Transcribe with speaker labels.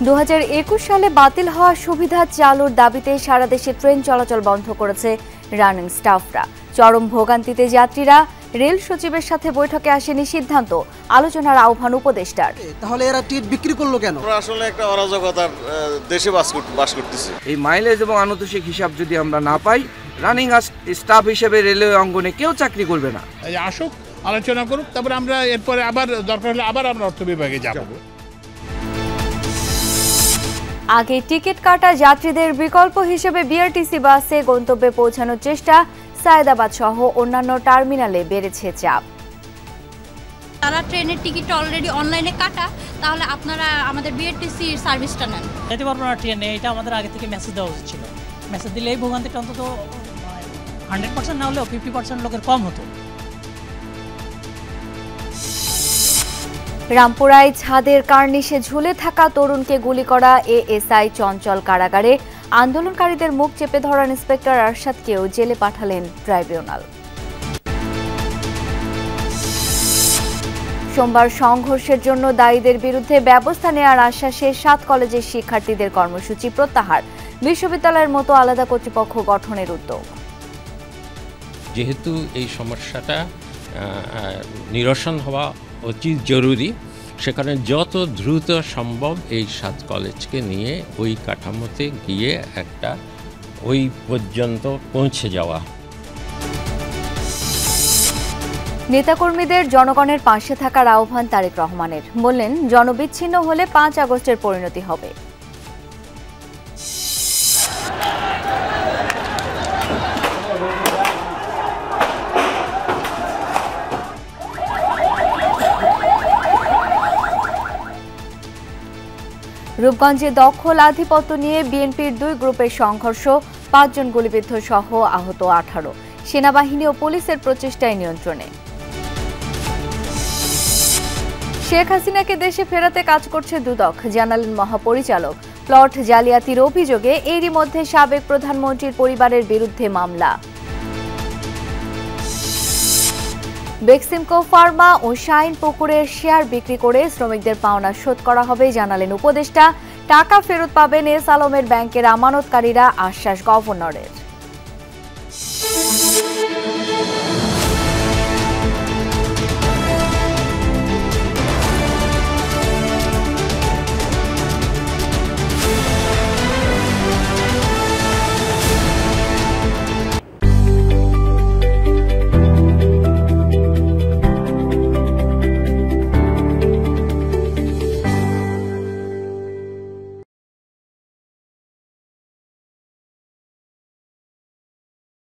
Speaker 1: 2021 সালে বাতিল হওয়া সুবিধা চালুর দাবিতে সারা দেশে ট্রেন চলাচল বন্ধ করেছে রানিং স্টাফরা। চরম ভোগান্তিতে যাত্রীরা। রেল সচিবের সাথে বৈঠকে আসেনি সিদ্ধান্ত, আলোচনার আহ্বান উপদেষ্টার।
Speaker 2: তাহলে এরা টিকিট বিক্রি করলো কেন?
Speaker 3: আসলে একটা অরাজকতার দেশে বাস করতেছে।
Speaker 4: এই মাইলেজ এবং আনুতোষিক হিসাব যদি আমরা না পাই, রানিং স্টাফ হিসেবে রেলওয়ে অঙ্গনে কেউ চাকরি করবে না।
Speaker 5: আসুক, আলোচনা করুক, তারপরে আমরা এরপরে আবার দরকার হলে আবার আমরা অর্থ বিভাগে যাব।
Speaker 1: আগে টিকিট কাটা যাত্রীদের বিকল্প হিসেবে বিআরটিসি বাসে গন্তব্যে পৌঁছানোর চেষ্টা। সায়েদাবাদ সহ অন্যান্য টার্মিনালে বেড়েছে চাপ।
Speaker 6: তারা ট্রেনের টিকিট অলরেডি অনলাইনে কাটা, তাহলে আপনারা আমাদের বিআরটিসি সার্ভিসটা নেন।
Speaker 7: যেতে পারবো না ট্রেনে, এটা আমাদের আগে থেকে মেসেজ দেওয়া উচিত ছিল। মেসেজ দিলে এই ভোগান্তিটা অন্তত 100% না হলেও 50% লোকের কম হতো।
Speaker 1: রামপুরায় ছাদের কার্নিশে ঝুলে থাকা তরুণকে গুলি করা এএসআই চঞ্চল কারাগারে। আন্দোলনকারীদের মুখ চেপে ধরা ইন্সপেক্টর আরশাদকেও জেলে পাঠালেন ট্রাইব্যুনাল। সোমবার সংঘর্ষের জন্য দায়ীদের বিরুদ্ধে ব্যবস্থা নেওয়ার আশ্বাসে 7 কলেজের শিক্ষার্থীদের কর্মসূচি প্রত্যাহার। বিশ্ববিদ্যালয়ের মতো আলাদা কর্তৃপক্ষ গঠনের উদ্যোগ।
Speaker 8: যেহেতু এই সমস্যাটা নিরসন হওয়া অতি জরুরি, সেখানে যত দ্রুত সম্ভব এই 7 কলেজকে নিয়ে ওই কাঠামোতে গিয়ে একটা ওই পর্যন্ত পৌঁছে যাওয়া।
Speaker 1: নেতাকর্মীদের জনগণের পাশে থাকার আহ্বান তারেক রহমানের। বললেন, জনবিচ্ছিন্ন হলে 5 আগস্টের পরিণতি হবে। রূপগঞ্জে দখল আধিপত্য নিয়ে বিএনপির 2 গ্রুপের সংঘর্ষ। 5 জন গুলিবিদ্ধ সহ আহত 18। সেনাবাহিনী ও পুলিশের প্রচেষ্টায় নিয়ন্ত্রণে। শেখ হাসিনাকে দেশে ফেরাতে কাজ করছে দুদক, জানালেন মহাপরিচালক। প্লট জালিয়াতির অভিযোগে এরই মধ্যে সাবেক প্রধানমন্ত্রীর পরিবারের বিরুদ্ধে মামলা। বেক্সিমকো ফার্মা ও শাইন পুকুরের শেয়ার বিক্রি করে শ্রমিকদের পাওনা শোধ করা হবে, জানালেন উপদেষ্টা। টাকা ফেরত পাবেন এস আলমের ব্যাংকের আমানতকারীরা, আশ্বাস গভর্নরের।